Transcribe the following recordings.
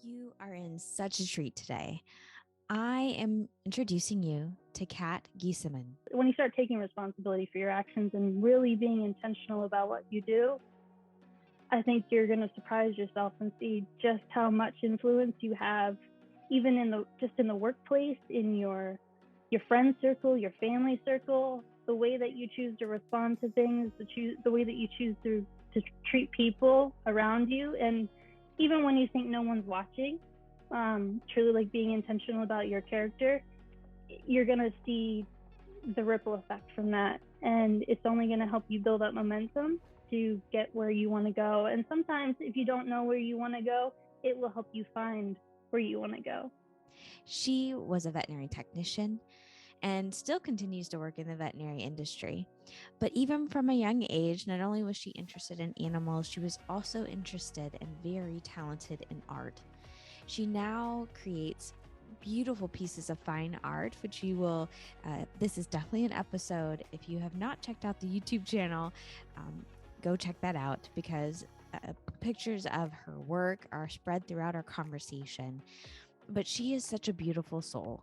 You are in such a treat today. I am introducing you to Kat Geesaman. When you start taking responsibility for your actions and really being intentional about what you do, I think you're going to surprise yourself and see just how much influence you have, even in the workplace, in your friend circle, your family circle, the way that you choose to respond to things, the way that you choose to treat people around you, and even when you think no one's watching, truly like being intentional about your character, you're going to see the ripple effect from that. And it's only going to help you build up momentum to get where you want to go. And sometimes if you don't know where you want to go, it will help you find where you want to go. She was a veterinary technician and still continues to work in the veterinary industry. But even from a young age, not only was she interested in animals, she was also interested and very talented in art. She now creates beautiful pieces of fine art, which you will, this is definitely an episode. If you have not checked out the YouTube channel, go check that out because pictures of her work are spread throughout our conversation. But she is such a beautiful soul.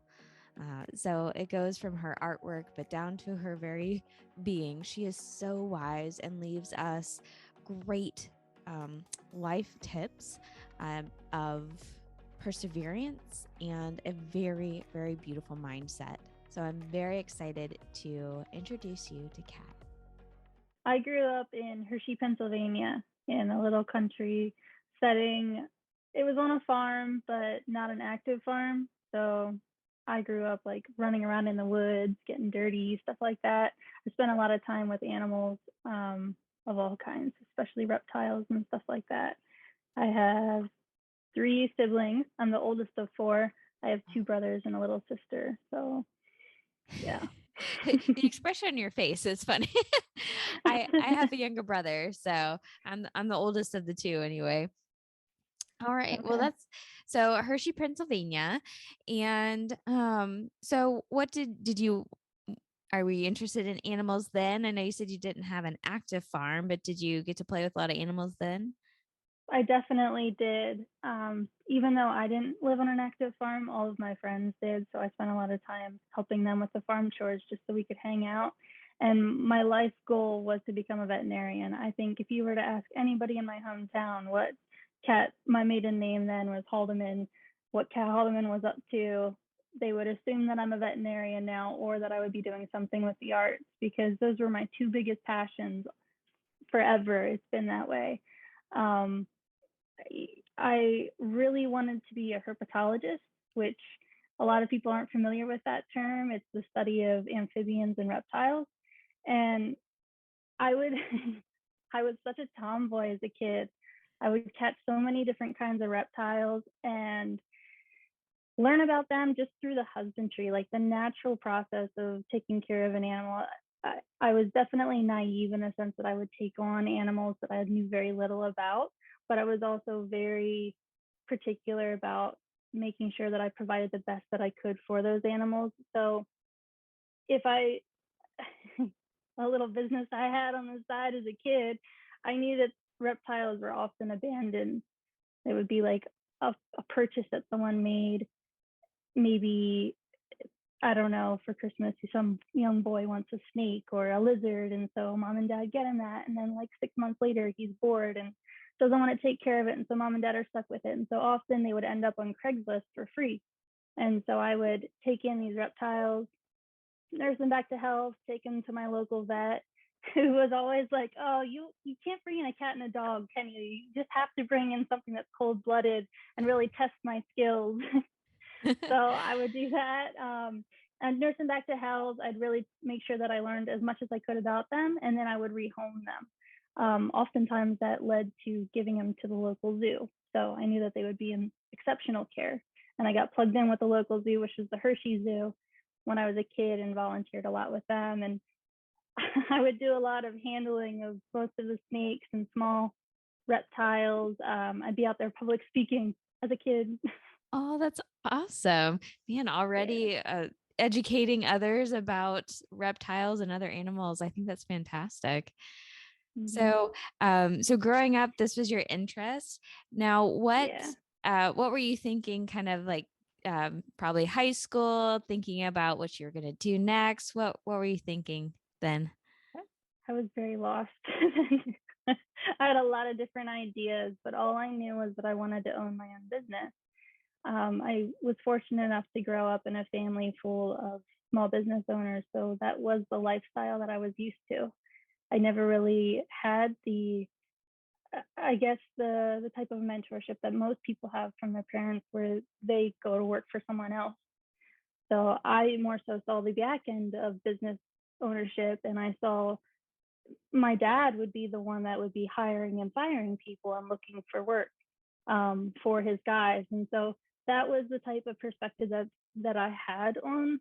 So it goes from her artwork, but down to her very being. She is so wise and leaves us great life tips of perseverance and a very, very beautiful mindset. So I'm very excited to introduce you to Kat. I grew up in Hershey, Pennsylvania, in a little country setting. It was on a farm, but not an active farm. So I grew up like running around in the woods, getting dirty, stuff like that. I spent a lot of time with animals of all kinds, especially reptiles and stuff like that. I have 3 siblings. I'm the oldest of 4. I have 2 brothers and a little sister. So, yeah. The expression on your face is funny. I have a younger brother, so I'm the oldest of the 2 anyway. All right. Okay. Well, that's so Hershey, Pennsylvania. And so what did you are we interested in animals then? I know you said you didn't have an active farm, but did you get to play with a lot of animals then? I definitely did. Even though I didn't live on an active farm, all of my friends did. So I spent a lot of time helping them with the farm chores just so we could hang out. And my life goal was to become a veterinarian. I think if you were to ask anybody in my hometown what Kat, my maiden name then was Haldeman, what Kat Haldeman was up to, they would assume that I'm a veterinarian now or that I would be doing something with the arts because those were my 2 biggest passions forever. It's been that way. I really wanted to be a herpetologist, which a lot of people aren't familiar with that term. It's the study of amphibians and reptiles. And I would, I was such a tomboy as a kid. I would catch so many different kinds of reptiles and learn about them just through the husbandry, like the natural process of taking care of an animal. I was definitely naive in the sense that I would take on animals that I knew very little about, but I was also very particular about making sure that I provided the best that I could for those animals. So if I, a little business I had on the side as a kid, I knew that reptiles were often abandoned. It would be like a purchase that someone made, maybe, I don't know, for Christmas, some young boy wants a snake or a lizard. And so mom and dad get him that. And then like 6 months later, he's bored and doesn't want to take care of it. And so mom and dad are stuck with it. And so often they would end up on Craigslist for free. And so I would take in these reptiles, nurse them back to health, take them to my local vet, who was always like, oh, you can't bring in a cat and a dog, can you? You just have to bring in something that's cold-blooded and really test my skills. So I would do that. And nurse them back to health. I'd really make sure that I learned as much as I could about them, and then I would rehome them. Oftentimes that led to giving them to the local zoo. So I knew that they would be in exceptional care. And I got plugged in with the local zoo, which was the Hershey Zoo, when I was a kid and volunteered a lot with them. And I would do a lot of handling of most of the snakes and small reptiles. I'd be out there public speaking as a kid. Oh, that's awesome. Man, already educating others about reptiles and other animals. I think that's fantastic. Mm-hmm. So, so growing up, this was your interest. Now, what Yeah. what were you thinking, kind of like probably high school, thinking about what you're going to do next? What were you thinking then? I was very lost. I had a lot of different ideas, but all I knew was that I wanted to own my own business. I was fortunate enough to grow up in a family full of small business owners, so that was the lifestyle that I was used to. I never really had I guess, the type of mentorship that most people have from their parents, where they go to work for someone else. So I more so saw the back end of business ownership, and I saw my dad would be the one that would be hiring and firing people and looking for work for his guys. And so that was the type of perspective that I had on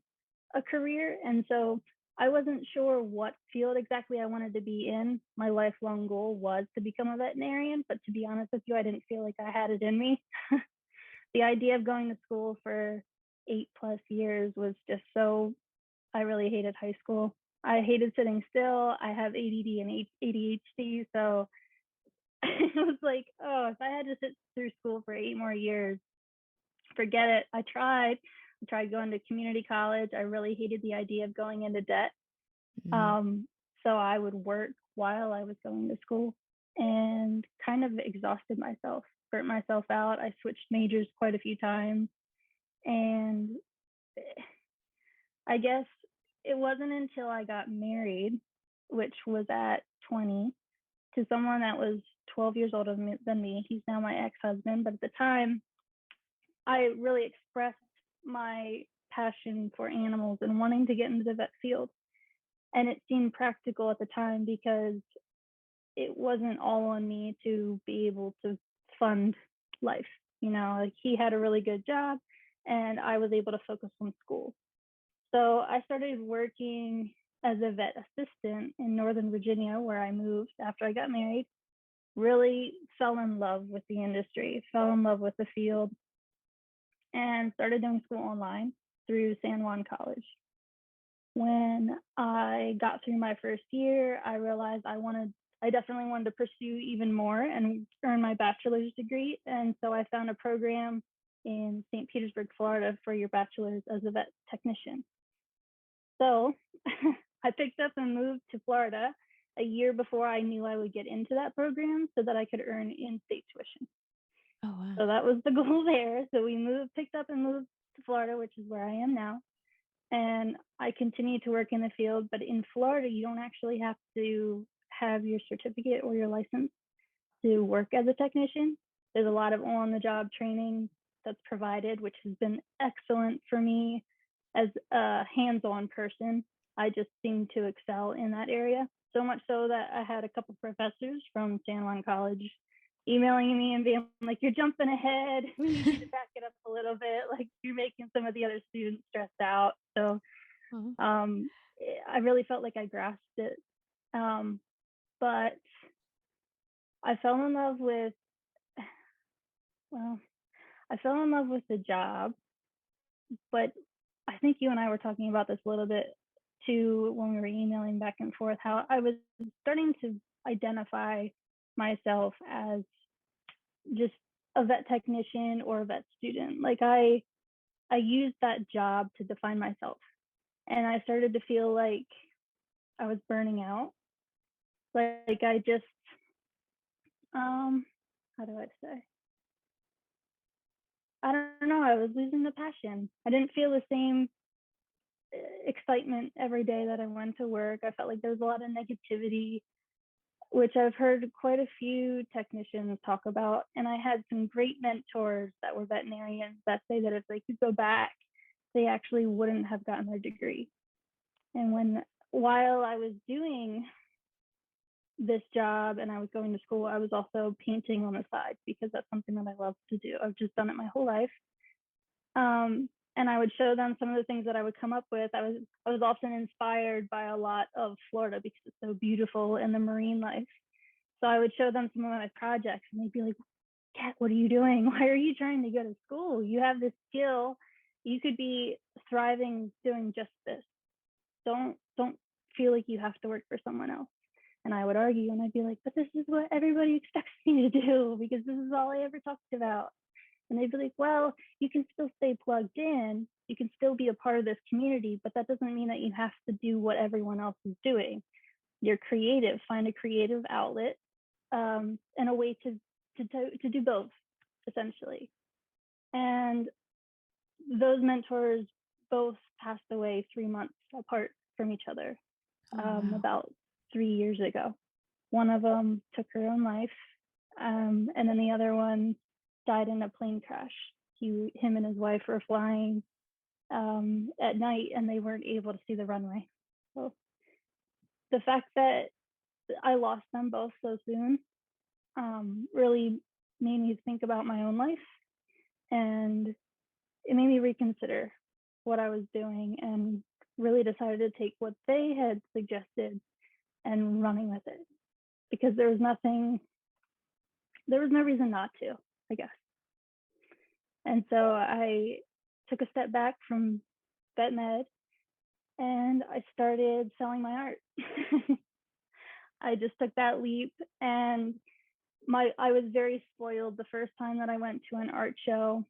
a career. And so I wasn't sure what field exactly I wanted to be in. My lifelong goal was to become a veterinarian, but to be honest with you, I didn't feel like I had it in me. The idea of going to school for 8+ years was just so, I really hated high school. I hated sitting still. I have ADD and ADHD. So it was like, oh, if I had to sit through school for 8 more years, forget it. I tried going to community college. I really hated the idea of going into debt. Mm. So I would work while I was going to school and kind of exhausted myself, burnt myself out. I switched majors quite a few times. And I guess it wasn't until I got married, which was at 20, to someone that was 12 years older than me. He's now my ex-husband. But at the time, I really expressed my passion for animals and wanting to get into the vet field. And it seemed practical at the time because it wasn't all on me to be able to fund life. Like, he had a really good job and I was able to focus on school. So I started working as a vet assistant in Northern Virginia, where I moved after I got married. Really fell in love with the industry, fell in love with the field, and started doing school online through San Juan College. When I got through my first year, I realized I definitely wanted to pursue even more and earn my bachelor's degree. And so I found a program in St. Petersburg, Florida for your bachelor's as a vet technician. So I picked up and moved to Florida a year before I knew I would get into that program so that I could earn in-state tuition. Oh, wow. So that was the goal there. So picked up and moved to Florida, which is where I am now. And I continue to work in the field. But in Florida, you don't actually have to have your certificate or your license to work as a technician. There's a lot of on-the-job training that's provided, which has been excellent for me as a hands-on person. I just seem to excel in that area. So much so that I had a couple professors from San Juan College emailing me and being like, "You're jumping ahead. We need you to back it up a little bit. Like, you're making some of the other students stressed out." So Oh. I really felt like I grasped it. But I fell in love with, well, I fell in love with the job, but I think you and I were talking about this a little bit too when we were emailing back and forth, how I was starting to identify myself as just a vet technician or a vet student. Like, I used that job to define myself. And I started to feel like I was burning out. Like, I just, how do I say? I don't know. I was losing the passion. I didn't feel the same excitement every day that I went to work. I felt like there was a lot of negativity, which I've heard quite a few technicians talk about. And I had some great mentors that were veterinarians that say that if they could go back, they actually wouldn't have gotten their degree. And while I was doing this job and I was going to school, I was also painting on the side because that's something that I love to do. I've just done it my whole life. And I would show them some of the things that I would come up with. I was often inspired by a lot of Florida because it's so beautiful and the marine life. So I would show them some of my projects and they'd be like, "Kat, what are you doing? Why are you trying to go to school? You have this skill. You could be thriving doing just this. Don't feel like you have to work for someone else." And I would argue and I'd be like, "But this is what everybody expects me to do because this is all I ever talked about." And they'd be like, well, you can still stay plugged in. You can still be a part of this community, but that doesn't mean that you have to do what everyone else is doing. You're creative. Find a creative outlet and a way to do both, essentially. And those mentors both passed away 3 months apart from each other, Oh, wow. about 3 years ago. One of them took her own life, and then the other one died in a plane crash. Him and his wife were flying at night, and they weren't able to see the runway. So the fact that I lost them both so soon really made me think about my own life, and it made me reconsider what I was doing, and really decided to take what they had suggested and running with it, because there was no reason not to, I guess. And so I took a step back from vet med and I started selling my art. I just took that leap, and I was very spoiled the first time that I went to an art show.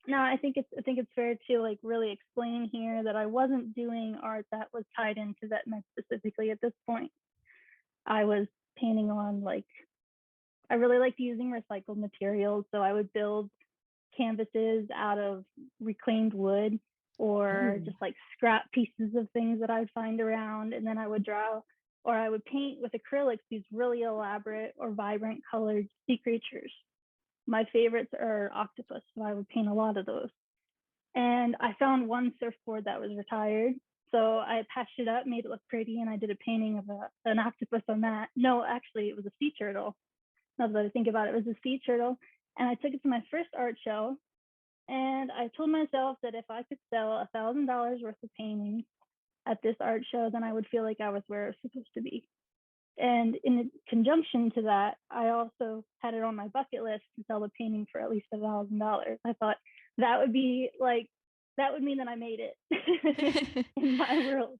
Now I think it's fair to like really explain here that I wasn't doing art that was tied into vet med specifically at this point. I was painting on I really liked using recycled materials, so I would build canvases out of reclaimed wood or Ooh. just like scrap pieces of things that I'd find around. And then I would draw or I would paint with acrylics these really elaborate or vibrant colored sea creatures. My favorites are octopus, so I would paint a lot of those. And I found one surfboard that was retired. So I patched it up, made it look pretty, and I did a painting of an octopus on that. No, actually, it was a sea turtle. Now that I think about it, it was a sea turtle. And I took it to my first art show, and I told myself that if I could sell $1,000 worth of paintings at this art show, then I would feel like I was where I was supposed to be. And in conjunction to that, I also had it on my bucket list to sell a painting for at least $1,000. I thought that would be that would mean that I made it in my world.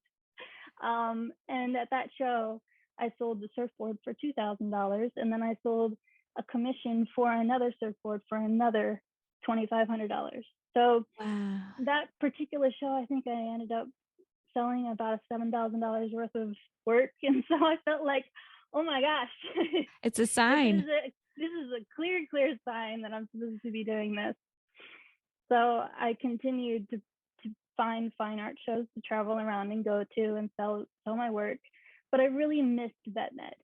And at that show, I sold the surfboard for $2,000, and then I sold a commission for another surfboard for another $2,500. So Wow. that particular show, I think I ended up selling about $7,000 worth of work, and so I felt like, oh my gosh, It's a this is sign. a clear sign that I'm supposed to be doing this. So I continued to find fine art shows to travel around and go to and sell my work. But I really missed vet med.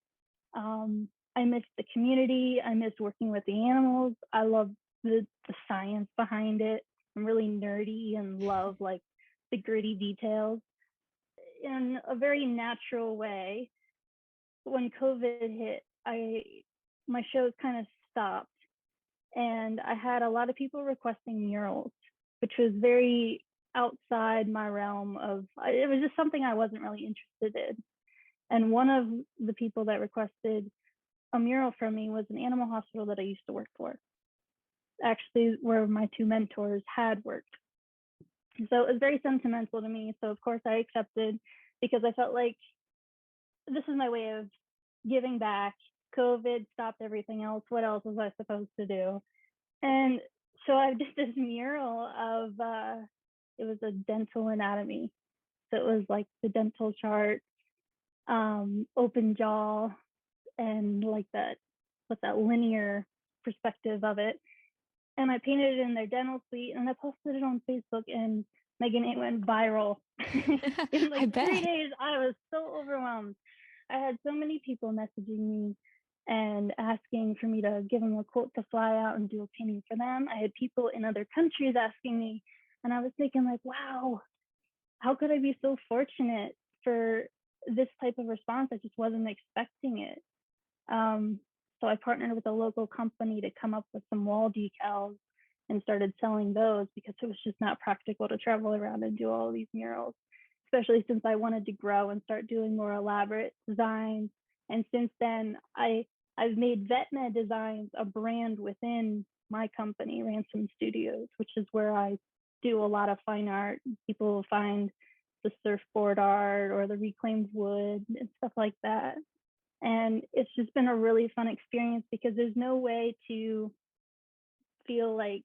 I missed the community. I missed working with the animals. I love the science behind it. I'm really nerdy and love like the gritty details. In a very natural way, when COVID hit, my shows kind of stopped, and I had a lot of people requesting murals, which was very outside my realm of. It was just something I wasn't really interested in. And one of the people that requested a mural from me was an animal hospital that I used to work for, actually, where my two mentors had worked. So it was very sentimental to me. So, of course, I accepted because I felt like this is my way of giving back. COVID stopped everything else. What else was I supposed to do? And so I did this mural of, it was a dental anatomy. So it was like the dental chart, open jaw, and like that, with that linear perspective of it. And I painted it in their dental suite, and I posted it on Facebook, and Megan, it went viral. In I like 3 bet. days, I was so overwhelmed. I had so many people messaging me and asking for me to give them a quote to fly out and do a painting for them. I had people in other countries asking me, and I was thinking like, wow, how could I be so fortunate for this type of response? I just wasn't expecting it. Um, so I partnered with a local company to come up with some wall decals and started selling those because it was just not practical to travel around and do all these murals, especially since I wanted to grow and start doing more elaborate designs. And since then, I've made VetMed Designs a brand within my company, Ransom Studios, which is where I do a lot of fine art. People will find the surfboard art or the reclaimed wood and stuff like that. And it's just been a really fun experience because there's no way to feel like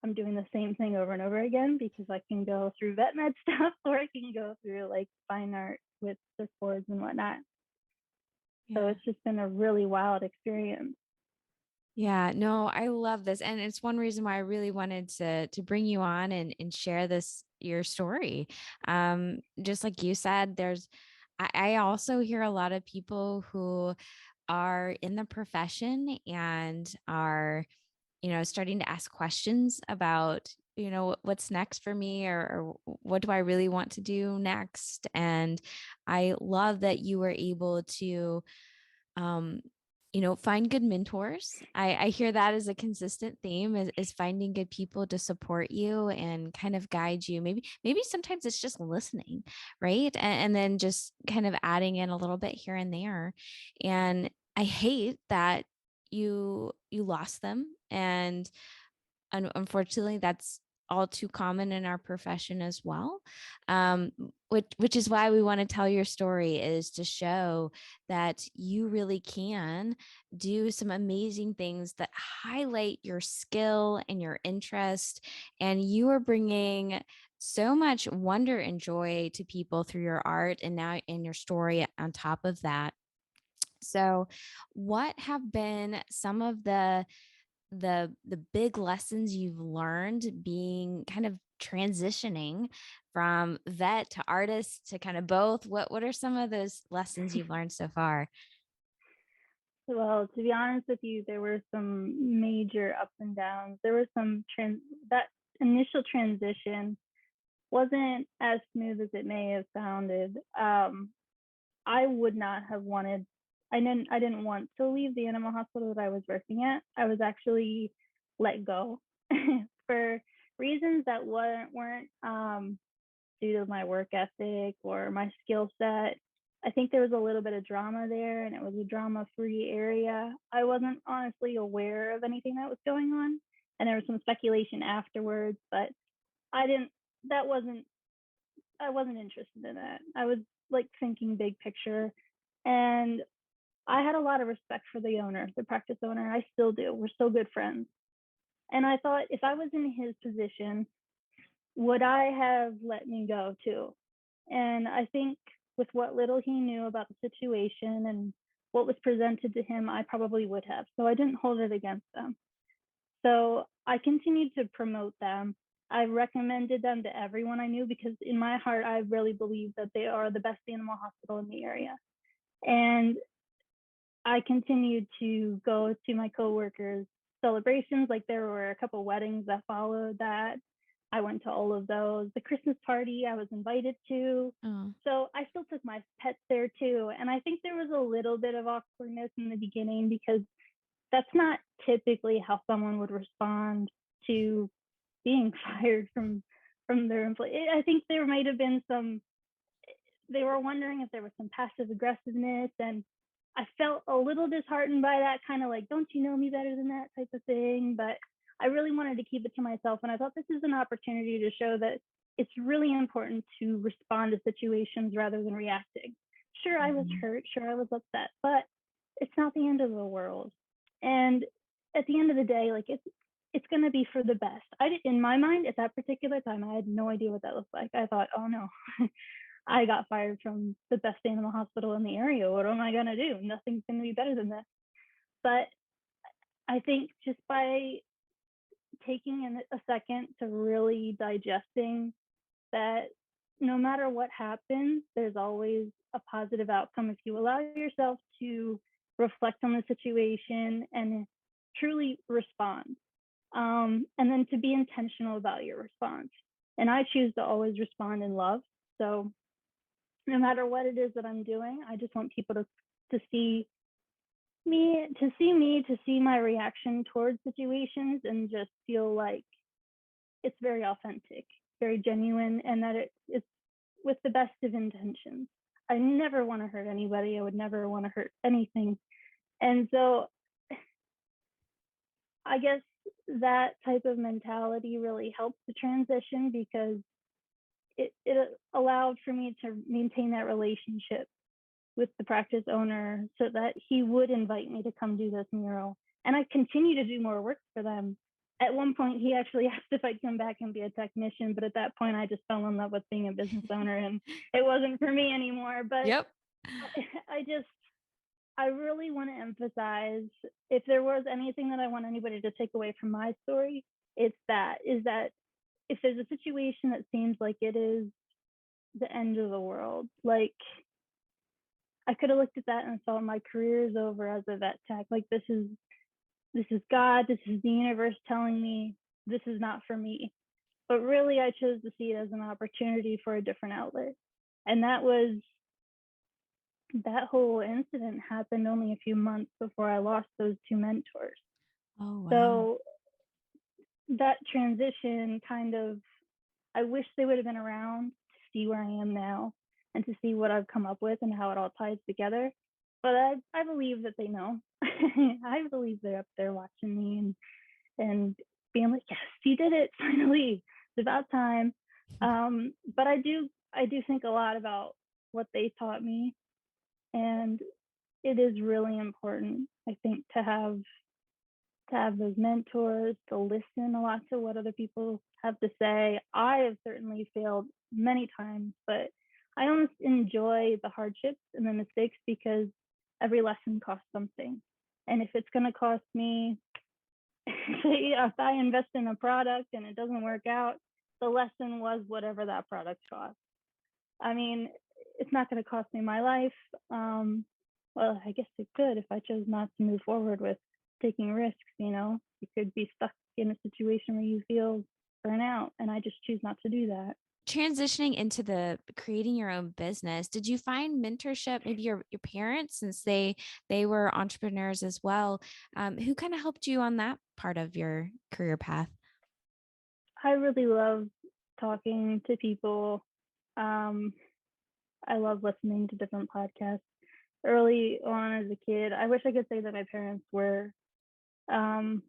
I'm doing the same thing over and over again, because I can go through vet med stuff or I can go through like fine art with surfboards and whatnot. So Yeah. it's just been a really wild experience. Yeah, no, I love this. And it's one reason why I really wanted to bring you on and share this your story. Just like you said, I also hear a lot of people who are in the profession and are, starting to ask questions about, what's next for me, or what do I really want to do next. And I love that you were able to um, find good mentors. I hear that as a consistent theme is finding good people to support you and kind of guide you. Maybe sometimes it's just listening, right? And then just kind of adding in a little bit here and there. And I hate that you lost them. And unfortunately, that's all too common in our profession as well. Which is why we want to tell your story, is to show that you really can do some amazing things that highlight your skill and your interest, and you are bringing so much wonder and joy to people through your art, and now in your story on top of that. So, what have been some of the big lessons you've learned being kind of transitioning from vet to artist to kind of both? What are some of those lessons you've learned so far? Well, to be honest with you, there were some major ups and downs. There was that initial transition wasn't as smooth as it may have sounded. I would not have wanted. I didn't want to leave the animal hospital that I was working at. I was actually let go for reasons that weren't due to my work ethic or my skill set. I think there was a little bit of drama there, and it was a drama-free area. I wasn't honestly aware of anything that was going on, and there was some speculation afterwards, but I didn't. That wasn't. I wasn't interested in that. I was like thinking big picture, and I had a lot of respect for the owner, the practice owner. I still do. We're still good friends. And I thought, if I was in his position, would I have let me go too? And I think with what little he knew about the situation and what was presented to him, I probably would have. So I didn't hold it against them. So I continued to promote them. I recommended them to everyone I knew, because in my heart, I really believe that they are the best animal hospital in the area. And I continued to go to my coworkers' celebrations. Like, there were a couple weddings that followed that. I went to all of those. The Christmas party I was invited to. Oh, So I still took my pets there too. And I think there was a little bit of awkwardness in the beginning, because that's not typically how someone would respond to being fired from their employee. I think there might have been some. They were wondering if there was some passive aggressiveness, and I felt a little disheartened by that, kind of like, don't you know me better than that type of thing. But I really wanted to keep it to myself, and I thought this is an opportunity to show that it's really important to respond to situations rather than reacting. Sure, I was mhm. hurt, sure, I was upset, but it's not the end of the world. And at the end of the day, like, it's going to be for the best. In my mind, at that particular time, I had no idea what that looked like. I thought, oh no, I got fired from the best animal hospital in the area. What am I going to do? Nothing's going to be better than this. But I think just by taking a second to really digesting that, no matter what happens, there's always a positive outcome if you allow yourself to reflect on the situation and truly respond. And then to be intentional about your response. And I choose to always respond in love. So no matter what it is that I'm doing, I just want people to see to see my reaction towards situations, and just feel like it's very authentic, very genuine, and that it's with the best of intentions. I never want to hurt anybody. I would never want to hurt anything. And so I guess that type of mentality really helps the transition, because it allowed for me to maintain that relationship with the practice owner, so that he would invite me to come do this mural. And I continue to do more work for them. At one point, he actually asked if I'd come back and be a technician, but at that point, I just fell in love with being a business owner, and it wasn't for me anymore. But Yep. I just, I really want to emphasize, if there was anything that I want anybody to take away from my story, it's that, is that if there's a situation that seems like it is the end of the world, like, I could have looked at that and thought my career is over as a vet tech. Like, this is God, this is the universe telling me this is not for me. But really, I chose to see it as an opportunity for a different outlet. And that whole incident happened only a few months before I lost those two mentors. Oh, wow. So that transition kind of, I wish they would have been around to see where I am now and to see what I've come up with and how it all ties together. But I believe that they know. I believe they're up there watching me and being like, yes, you did it finally. It's about time. But I do think a lot about what they taught me, and it is really important, I think, to have those mentors, to listen a lot to what other people have to say. I have certainly failed many times, but I almost enjoy the hardships and the mistakes because every lesson costs something. And if it's going to cost me, if I invest in a product and it doesn't work out, the lesson was whatever that product cost. I mean, it's not going to cost me my life. Well, I guess it could if I chose not to move forward with taking risks. You could be stuck in a situation where you feel burnout, and I just choose not to do that. Transitioning into the creating your own business, did you find mentorship, maybe your parents, since they were entrepreneurs as well, who kind of helped you on that part of your career path? I really love talking to people. Um, I love listening to different podcasts. Early on as a kid, I wish I could say that my parents were um,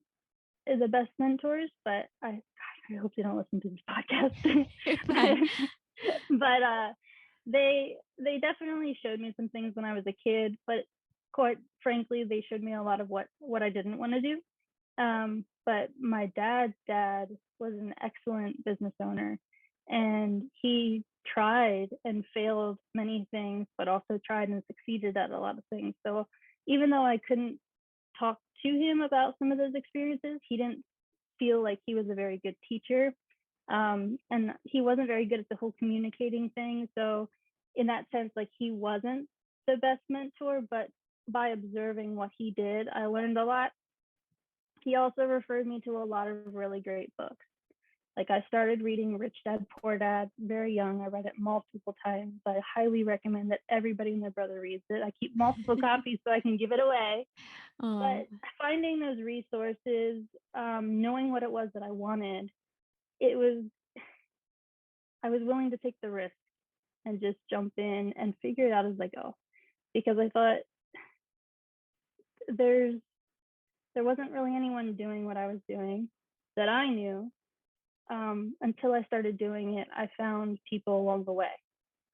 the best mentors, but I hope they don't listen to this podcast. You're fine. but they definitely showed me some things when I was a kid, but quite frankly, they showed me a lot of what I didn't want to do. But my dad's dad was an excellent business owner, and he tried and failed many things, but also tried and succeeded at a lot of things. So even though I couldn't talk to him about some of those experiences, he didn't feel like he was a very good teacher. And he wasn't very good at the whole communicating thing. So in that sense, like, he wasn't the best mentor, but by observing what he did, I learned a lot. He also referred me to a lot of really great books. Like, I started reading Rich Dad Poor Dad very young. I read it multiple times. I highly recommend that everybody and their brother reads it. I keep multiple copies so I can give it away. Oh, But finding those resources, knowing what it was that I wanted, it was I was willing to take the risk and just jump in and figure it out as I go. Because I thought there's there wasn't really anyone doing what I was doing that I knew. Until I started doing it, I found people along the way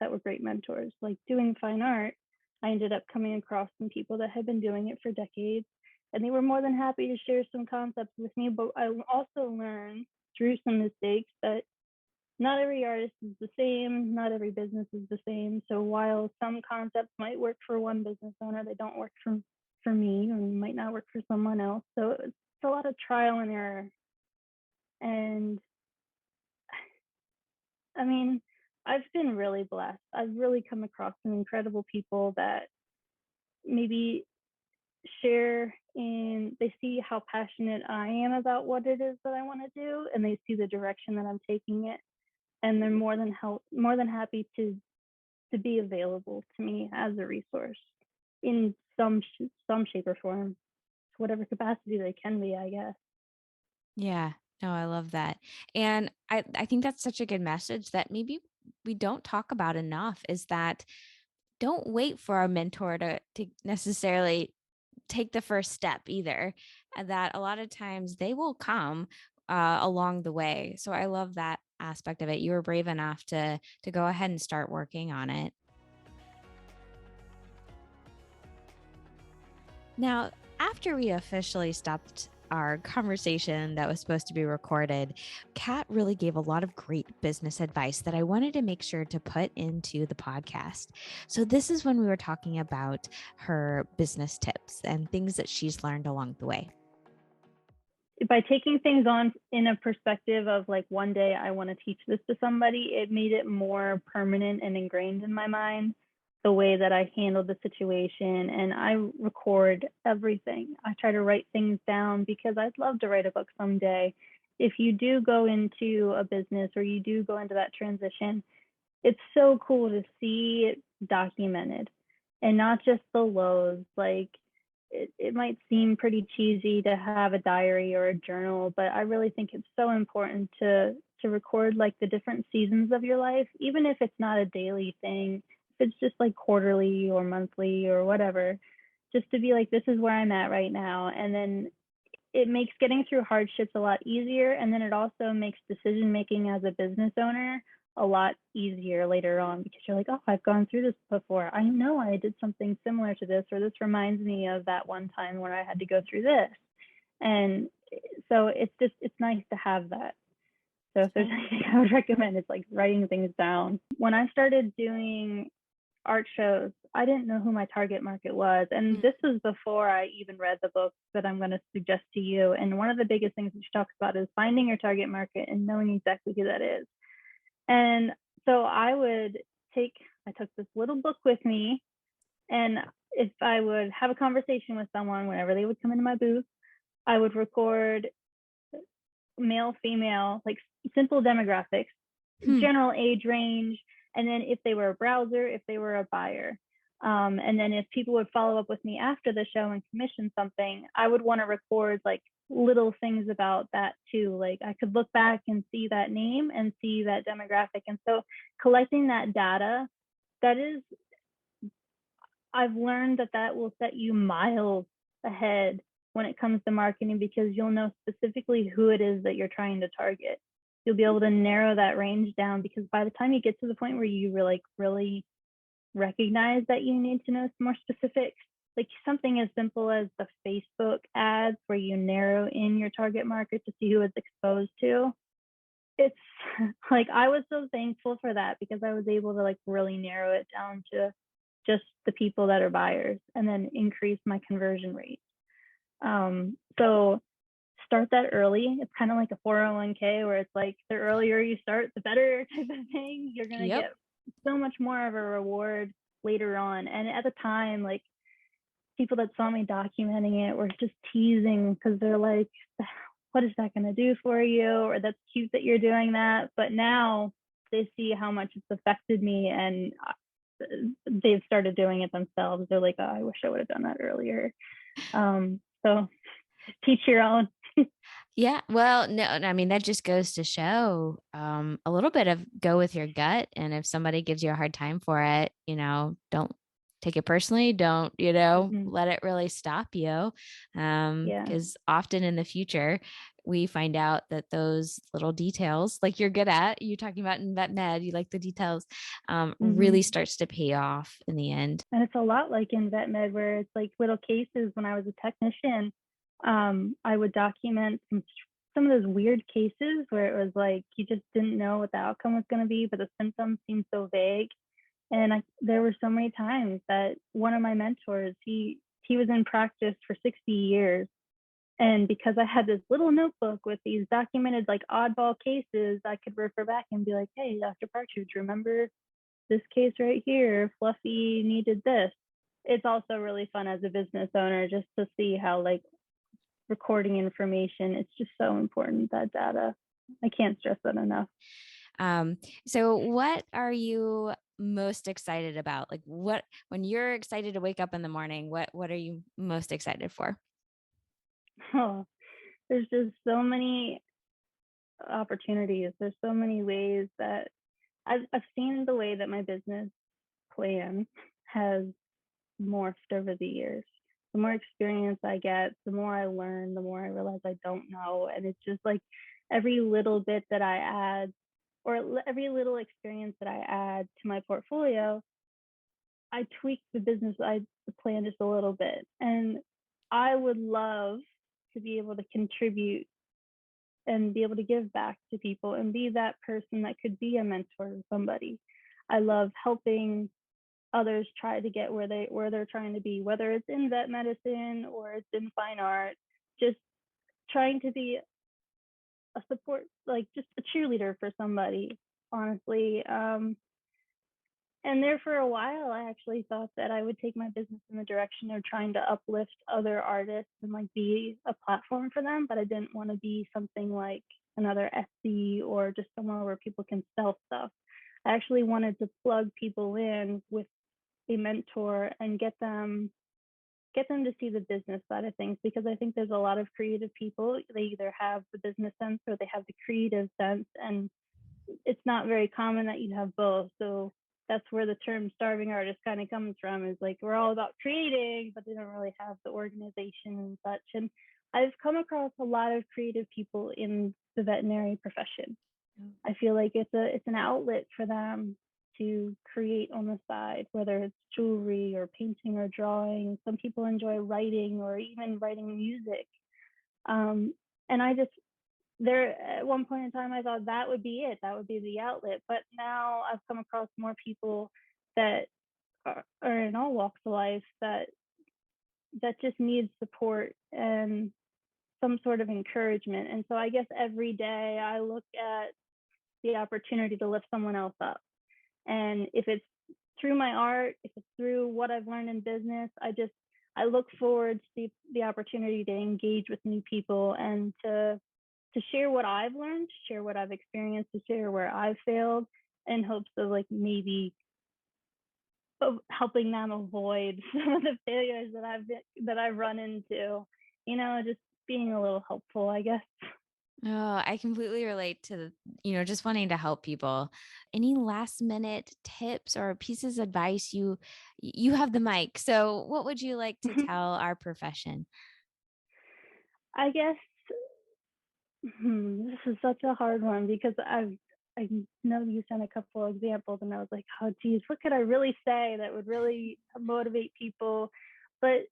that were great mentors. Like, doing fine art, I ended up coming across some people that had been doing it for decades, and they were more than happy to share some concepts with me. But I also learned through some mistakes that not every artist is the same, not every business is the same. So while some concepts might work for one business owner, they don't work for me, and might not work for someone else. So it's a lot of trial and error. And I mean, I've been really blessed. I've really come across some incredible people that maybe share in, they see how passionate I am about what it is that I want to do, and they see the direction that I'm taking it, and they're more than happy to be available to me as a resource in some shape or form, whatever capacity they can be, I guess. yeah. No, I love that. And I think that's such a good message that maybe we don't talk about enough, is that don't wait for a mentor to necessarily take the first step either. And that a lot of times they will come along the way. So I love that aspect of it. You were brave enough to go ahead and start working on it. Now, After we officially stopped our conversation that was supposed to be recorded, Kat really gave a lot of great business advice that I wanted to make sure to put into the podcast. So, this is when we were talking about her business tips and things that she's learned along the way. By taking things on in a perspective of like, one day I want to teach this to somebody, it made it more permanent and ingrained in my mind, the way that I handled the situation. And I record everything. I try to write things down because I'd love to write a book someday. If you do go into a business or you do go into that transition, it's so cool to see it documented, and not just the lows. Like, it might seem pretty cheesy to have a diary or a journal, but I really think it's so important to record like the different seasons of your life, even if it's not a daily thing, if it's just like quarterly or monthly or whatever, just to be like, this is where I'm at right now. And then it makes getting through hardships a lot easier. And then it also makes decision making as a business owner a lot easier later on, because you're like, oh, I've gone through this before. I know I did something similar to this, or this reminds me of that one time when I had to go through this. And so it's nice to have that. So if there's anything I would recommend, it's like writing things down. When I started doing art shows, I didn't know who my target market was. And this was before I even read the book that I'm going to suggest to you. And one of the biggest things that she talks about is finding your target market and knowing exactly who that is. And so I took this little book with me, and if I would have a conversation with someone, whenever they would come into my booth, I would record male, female, like simple demographics, general age range, and then if they were a browser, if they were a buyer. And then if people would follow up with me after the show and commission something, I would want to record like little things about that too. Like, I could look back and see that name and see that demographic. And so collecting that data, I've learned that will set you miles ahead when it comes to marketing, because you'll know specifically who it is that you're trying to target. You'll be able to narrow that range down, because by the time you get to the point where you really recognize that you need to know some more specifics, like something as simple as the Facebook ads where you narrow in your target market to see who it's exposed to. It's like, I was so thankful for that, because I was able to like really narrow it down to just the people that are buyers, and then increase my conversion rate. So start that early. It's kind of like a 401k, where it's like the earlier you start, the better type of thing. You're going to get so much more of a reward later on. And at the time, like, people that saw me documenting it were just teasing, because they're like, what is that going to do for you? Or that's cute that you're doing that. But now they see how much it's affected me, and they've started doing it themselves. They're like, oh, I wish I would have done that earlier. So teach your own. Yeah. Well, no, I mean, that just goes to show a little bit of go with your gut. And if somebody gives you a hard time for it, don't take it personally. Don't, let it really stop you. Because often in the future, we find out that those little details, like you're good at, you talking about in vet med, you like the details, really starts to pay off in the end. And it's a lot like in vet med, where it's like little cases. When I was a technician, I would document some of those weird cases where it was like, you just didn't know what the outcome was going to be, but the symptoms seemed so vague. And there were so many times that one of my mentors, he was in practice for 60 years. And because I had this little notebook with these documented like oddball cases, I could refer back and be like, hey, Dr. Partridge, remember this case right here? Fluffy needed this. It's also really fun as a business owner just to see how like recording information, it's just so important, that data. I can't stress that enough. So what are you most excited about? Like, when you're excited to wake up in the morning, what are you most excited for? Oh, there's just so many opportunities. There's so many ways that I've seen the way that my business plan has morphed over the years. The more experience I get, the more I learn, the more I realize I don't know. And it's just like every little bit that I add, or every little experience that I add to my portfolio, I tweak the plan just a little bit. And I would love to be able to contribute and be able to give back to people and be that person that could be a mentor to somebody. I love helping others try to get where they're trying to be, whether it's in vet medicine or it's in fine art, just trying to be a support, like just a cheerleader for somebody, honestly. And there for a while, I actually thought that I would take my business in the direction of trying to uplift other artists and like be a platform for them, but I didn't want to be something like another Etsy or just somewhere where people can sell stuff. I actually wanted to plug people in with a mentor and get them to see the business side of things, because I think there's a lot of creative people. They either have the business sense or they have the creative sense, and it's not very common that you have both. So that's where the term starving artist kind of comes from, is like we're all about creating, but they don't really have the organization and such. And I've come across a lot of creative people in the veterinary profession. I feel like it's an outlet for them to create on the side, whether it's jewelry or painting or drawing. Some people enjoy writing or even writing music. And I just there at one point in time I thought that would be it, that would be the outlet. But now I've come across more people that are in all walks of life that just need support and some sort of encouragement. And so I guess every day I look at the opportunity to lift someone else up. And if it's through my art, if it's through what I've learned in business, I look forward to the opportunity to engage with new people and to share what I've learned, share what I've experienced, to share where I've failed, in hopes of like maybe helping them avoid some of the failures that I've run into. Just being a little helpful, I guess. Oh, I completely relate to, just wanting to help people. Any last minute tips or pieces of advice? You have the mic. So what would you like to tell our profession? I guess this is such a hard one, because I know you sent a couple of examples, and I was like, oh, geez, what could I really say that would really motivate people? But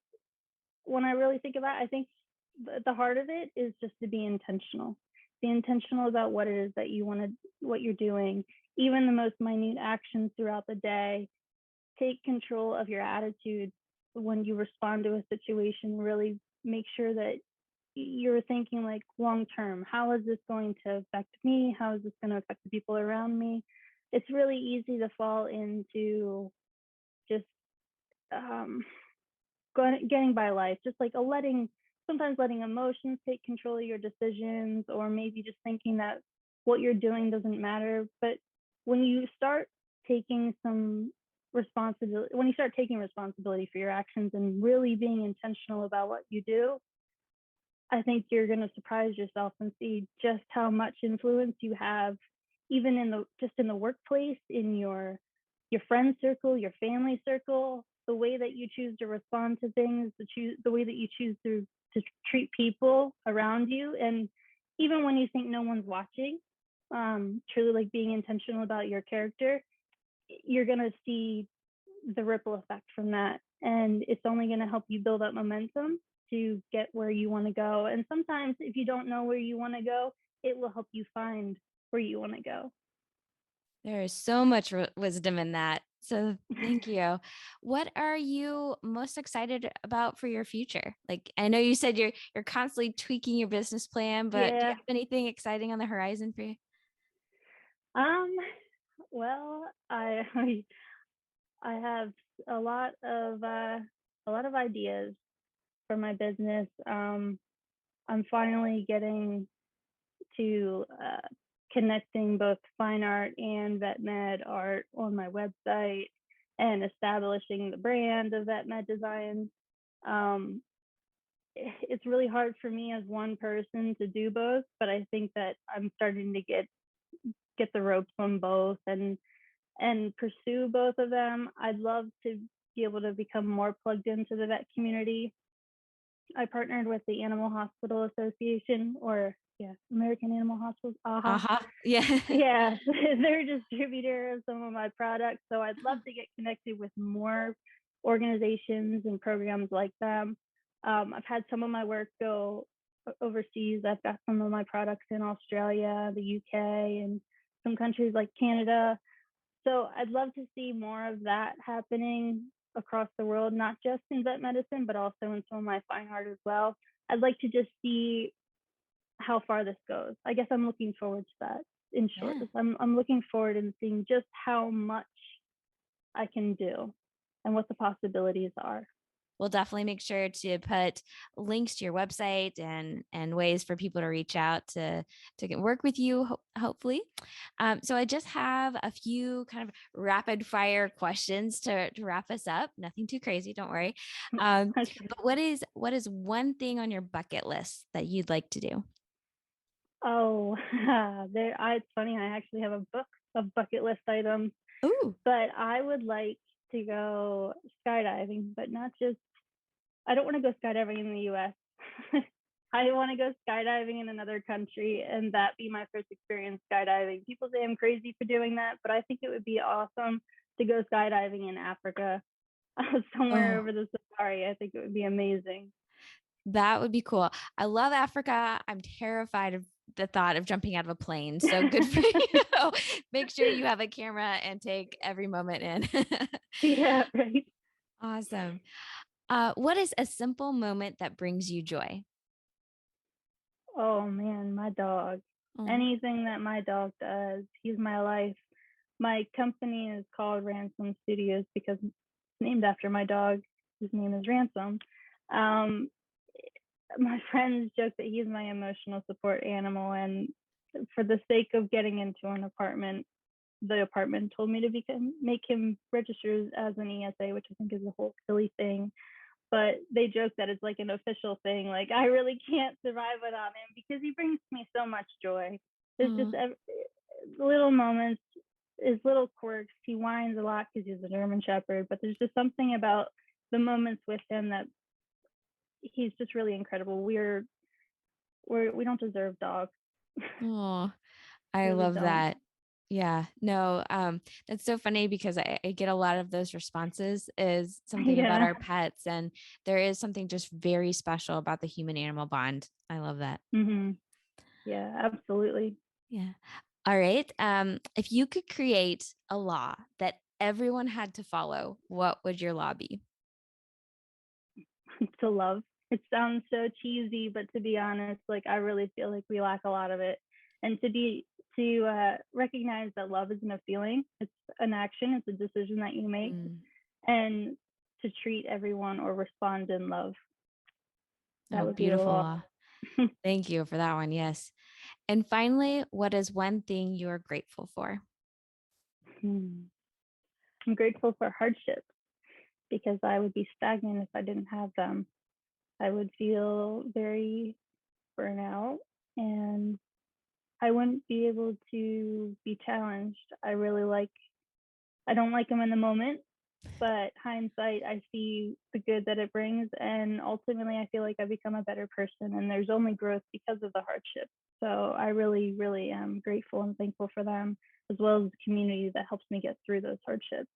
when I really think about it, I think the heart of it is just to be intentional. Be intentional about what it is that you want to, what you're doing, even the most minute actions throughout the day. Take control of your attitude when you respond to a situation. Really make sure that you're thinking like long term. How is this going to affect me? How is this going to affect the people around me? It's really easy to fall into just getting by life, just like sometimes letting emotions take control of your decisions, or maybe just thinking that what you're doing doesn't matter. But when you start taking responsibility for your actions and really being intentional about what you do, I think you're going to surprise yourself and see just how much influence you have, even in the workplace, in your friend circle, your family circle, the way that you choose to respond to things, the way that you choose to treat people around you. And even when you think no one's watching, truly like being intentional about your character, you're going to see the ripple effect from that. And it's only going to help you build up momentum to get where you want to go. And sometimes if you don't know where you want to go, it will help you find where you want to go. There is so much wisdom in that. So thank you. What are you most excited about for your future? Like, I know you said you're constantly tweaking your business plan, but do you Yeah. have anything exciting on the horizon for you? Um, well, I have a lot of ideas for my business. I'm finally getting to connecting both fine art and vet med art on my website, and establishing the brand of vet med designs. Um, it's really hard for me as one person to do both, but I think that I'm starting to get the ropes on both and pursue both of them. I'd love to be able to become more plugged into the vet community. I partnered with the Animal Hospital Association, or yeah, American Animal Hospitals, AHA. Uh-huh. Yeah. Yeah, they're a distributor of some of my products. So I'd love to get connected with more organizations and programs like them. I've had some of my work go overseas. I've got some of my products in Australia, the UK, and some countries like Canada. So I'd love to see more of that happening across the world, not just in vet medicine, but also in some of my fine art as well. I'd like to just see how far this goes. I guess I'm looking forward to that. In short, Yeah. I'm looking forward and seeing just how much I can do and what the possibilities are. We'll definitely make sure to put links to your website and ways for people to reach out to work with you, hopefully. So I just have a few kind of rapid fire questions to wrap us up. Nothing too crazy, don't worry. Okay. But what is one thing on your bucket list that you'd like to do? Oh, it's funny. I actually have a book of bucket list items, Ooh. but I would like to go skydiving, but not just, I don't want to go skydiving in the US. I want to go skydiving in another country and that be my first experience skydiving. People say I'm crazy for doing that, but I think it would be awesome to go skydiving in Africa, somewhere Oh, over the safari. I think it would be amazing. that would be cool. I love Africa. I'm terrified of the thought of jumping out of a plane. So good for you. Make sure you have a camera and take every moment in. Yeah, right. Awesome. What is a simple moment that brings you joy? Oh man, my dog. Oh, Anything that my dog does, he's my life. My company is called Ransom Studios because it's named after my dog. His name is Ransom. Um, my friends joke that he's my emotional support animal, and for the sake of getting into an apartment, the apartment told me to make him register as an ESA, which I think is a whole silly thing. But they joke that it's like an official thing. Like I really can't survive without him because he brings me so much joy. There's just oh, little moments, his little quirks. He whines a lot because he's a German Shepherd, but there's just something about the moments with him that he's just really incredible. We don't deserve dogs. oh, I Really love don't. that. Yeah, no, that's so funny because I get a lot of those responses is something about Yeah. our pets, and there is something just very special about the human animal bond. I love that. Mm-hmm. Yeah, absolutely. Yeah. All right. If you could create a law that everyone had to follow, what would your law be? To love. It sounds so cheesy, but to be honest, like I really feel like we lack a lot of it. And to recognize that love isn't a feeling; it's an action. It's a decision that you make, Mm. and to treat everyone or respond in love. That Oh, would be the beautiful law. law. Thank you for that one. Yes. And finally, what is one thing you're grateful for? I'm grateful for hardships because I would be stagnant if I didn't have them. I would feel very burnout and I wouldn't be able to be challenged. I don't like them in the moment, but hindsight, I see the good that it brings. And ultimately, I feel like I become a better person. And there's only growth because of the hardship. So I really, really am grateful and thankful for them, as well as the community that helps me get through those hardships.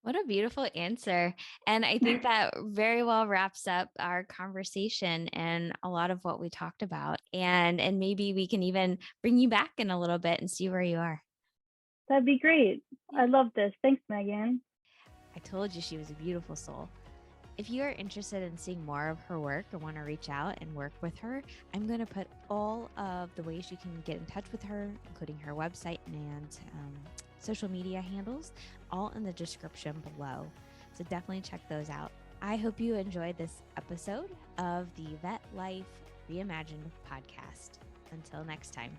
What a beautiful answer. And I think that very well wraps up our conversation and a lot of what we talked about. And maybe we can even bring you back in a little bit and see where you are. That'd be great. Yeah. I love this. Thanks, Megan. I told you she was a beautiful soul. If you are interested in seeing more of her work or want to reach out and work with her, I'm going to put all of the ways you can get in touch with her, including her website and social media handles, all in the description below. So definitely check those out. I hope you enjoyed this episode of the Vet Life Reimagined podcast. Until next time.